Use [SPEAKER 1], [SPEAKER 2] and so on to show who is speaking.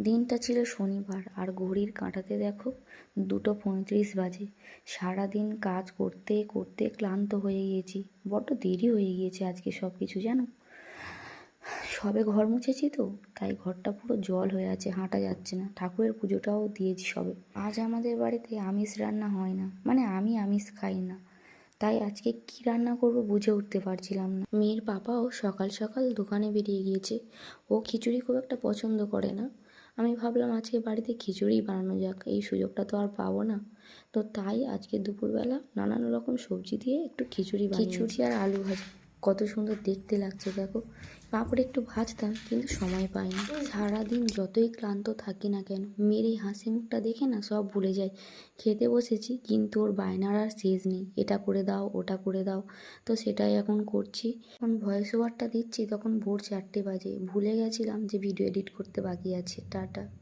[SPEAKER 1] দিনটা ছিল শনিবার আর ঘড়ির কাঁটাতে দেখো 2:35 বাজে। সারাদিন কাজ করতে করতে ক্লান্ত হয়ে গিয়েছি, বড্ড দেরি হয়ে গিয়েছে আজকে সব কিছু জানো। সবে ঘর মুছেছি তো, তাই ঘরটা পুরো জল হয়ে আছে, হাঁটা যাচ্ছে না। ঠাকুরের পুজোটাও দিয়েছি সবে। আজ আমাদের বাড়িতে আমিষ রান্না হয় না, মানে আমি আমিষ খাই না, তাই আজকে কি রান্না করব বুঝে উঠতে পারছিলাম না। মেয়ের পাপাও সকাল সকাল দোকানে বেরিয়ে গিয়েছে, ও খিচুড়ি খুব একটা পছন্দ করে না। আমি ভাবলাম আজকে বাড়িতে খিচুড়ি বানানো যাক, এই সুযোগটা তো আর পাবো না। তো তাই আজকে দুপুরবেলা নানান রকম সবজি দিয়ে একটু খিচুড়ি আর আলু ভাজা। কত সুন্দর দেখতে লাগছে দেখো। পাঁপড় একটু ভাজতাম কিন্তু সময় পাইনি। সারাদিন যতই ক্লান্ত থাকি না কেন, মেয়ের এই হাসি মুখটা দেখে না সব ভুলে যাই। খেতে বসেছি কিন্তু ওর বায়নার আর শেষ নেই, এটা করে দাও ওটা করে দাও, তো সেটাই এখন করছি। যখন ভয়েস ওভারটা দিচ্ছি তখন ভোর 4টে বাজে, ভুলে গেছিলাম যে ভিডিও এডিট করতে বাকি আছে। টাটা।